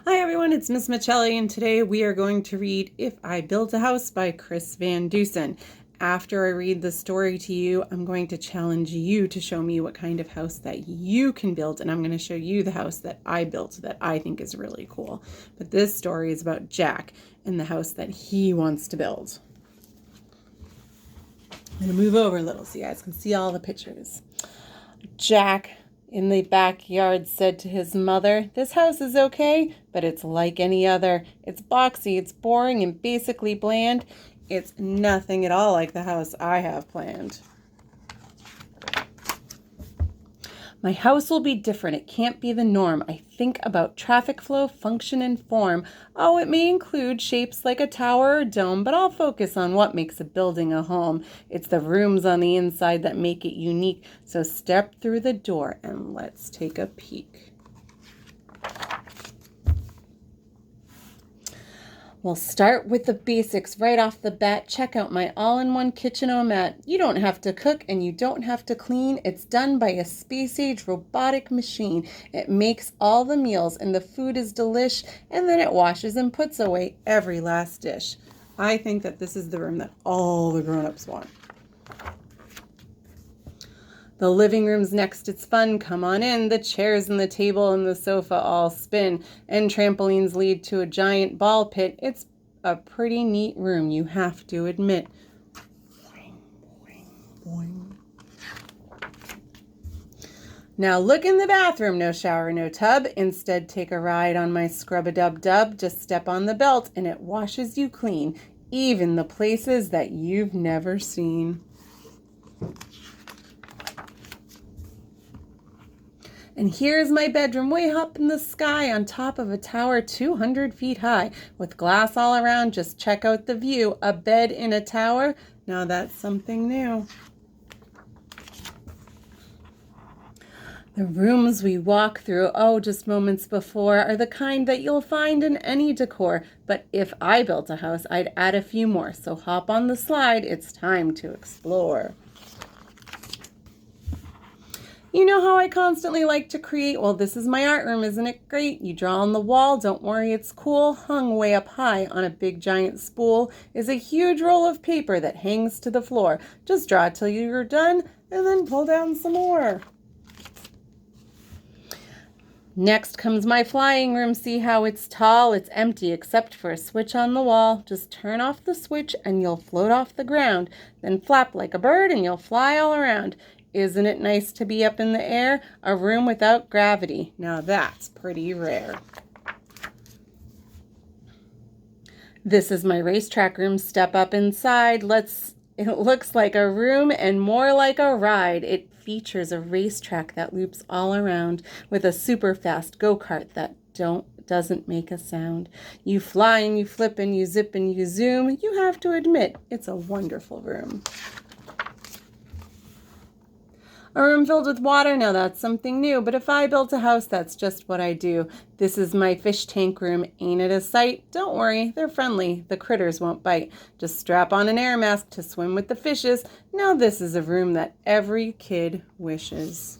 Hi everyone, it's Miss Michelli, and today we are going to read If I Built a House by Chris Van Dusen. After I read the story to you, I'm going to challenge you to show me what kind of house that you can build, and I'm going to show you the house that I built that I think is really cool. But this story is about Jack and the house that he wants to build. I'm going to move over a little so you guys can see all the pictures. Jack in the backyard said to his mother, "This house is okay, but it's like any other. It's boxy, it's boring, and basically bland. It's nothing at all like the house I have planned. My house will be different. It can't be the norm. I think about traffic flow, function, and form. Oh, it may include shapes like a tower or dome, but I'll focus on what makes a building a home. It's the rooms on the inside that make it unique. So step through the door and let's take a peek." We'll start with the basics right off the bat. Check out my all-in-one kitchen-o-mat. You don't have to cook and you don't have to clean. It's done by a space-age robotic machine. It makes all the meals and the food is delish, and then it washes and puts away every last dish. I think that this is the room that all the grown-ups want. The living room's next. It's fun. Come on in. The chairs and the table and the sofa all spin, and trampolines lead to a giant ball pit. It's a pretty neat room, you have to admit. Boing, boing, boing. Now look in the bathroom. No shower, no tub. Instead, take a ride on my scrub-a-dub-dub. Just step on the belt and it washes you clean, even the places that you've never seen. And here's my bedroom way up in the sky on top of a tower 200 feet high with glass all around. Just check out the view. A bed in a tower. Now that's something new. The rooms we walk through, just moments before, are the kind that you'll find in any decor. But if I built a house, I'd add a few more. So hop on the slide. It's time to explore. You know how I constantly like to create? Well, this is my art room, isn't it great? You draw on the wall, don't worry, it's cool. Hung way up high on a big giant spool is a huge roll of paper that hangs to the floor. Just draw till you're done and then pull down some more. Next comes my flying room. See how it's tall? It's empty except for a switch on the wall. Just turn off the switch and you'll float off the ground. Then flap like a bird and you'll fly all around. Isn't it nice to be up in the air? A room without gravity. Now that's pretty rare. This is my racetrack room. Step up inside. It looks like a room and more like a ride. It features a racetrack that loops all around with a super fast go-kart that doesn't make a sound. You fly and you flip and you zip and you zoom. You have to admit, it's a wonderful room. A room filled with water. Now that's something new, but if I built a house, that's just what I do. This is my fish tank room. Ain't it a sight? Don't worry, they're friendly. The critters won't bite. Just strap on an air mask to swim with the fishes. Now this is a room that every kid wishes.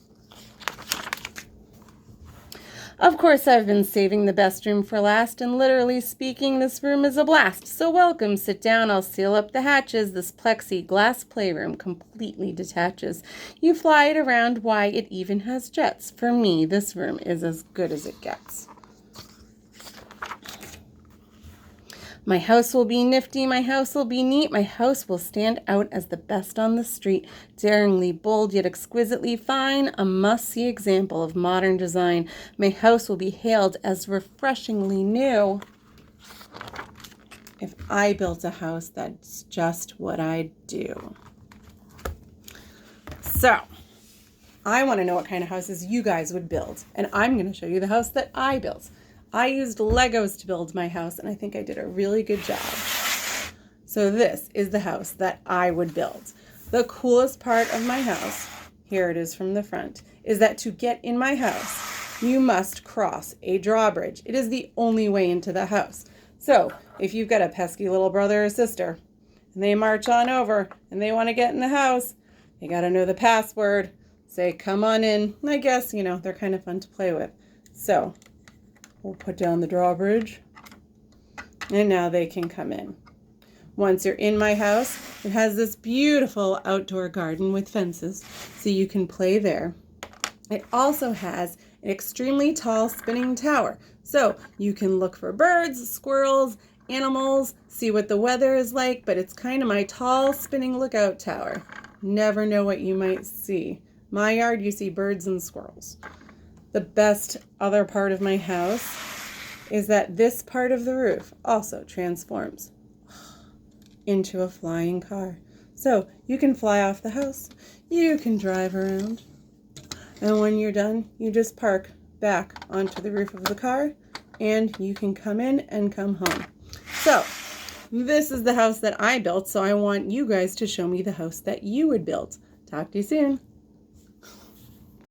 Of course, I've been saving the best room for last, and literally speaking, this room is a blast. So welcome, sit down, I'll seal up the hatches. This plexiglass playroom completely detaches. You fly it around, why, it even has jets. For me, this room is as good as it gets. My house will be nifty, my house will be neat, my house will stand out as the best on the street. Daringly bold yet exquisitely fine, a must-see example of modern design. My house will be hailed as refreshingly new. If I built a house, that's just what I'd do. So, I want to know what kind of houses you guys would build, and I'm going to show you the house that I built. I used Legos to build my house, and I think I did a really good job. So this is the house that I would build. The coolest part of my house, here it is from the front, is that to get in my house, you must cross a drawbridge. It is the only way into the house. So if you've got a pesky little brother or sister, and they march on over, and they want to get in the house, you got to know the password. Say, "Come on in." And I guess, they're kind of fun to play with. So We'll put down the drawbridge. And now they can come in. Once you're in my house, it has this beautiful outdoor garden with fences, so you can play there. It also has an extremely tall spinning tower, so you can look for birds, squirrels, animals, see what the weather is like, but it's kind of my tall spinning lookout tower. Never know what you might see. My yard, you see birds and squirrels. The best other part of my house is that this part of the roof also transforms into a flying car. So you can fly off the house, you can drive around, and when you're done, you just park back onto the roof of the car and you can come in and come home. So this is the house that I built, so I want you guys to show me the house that you would build. Talk to you soon.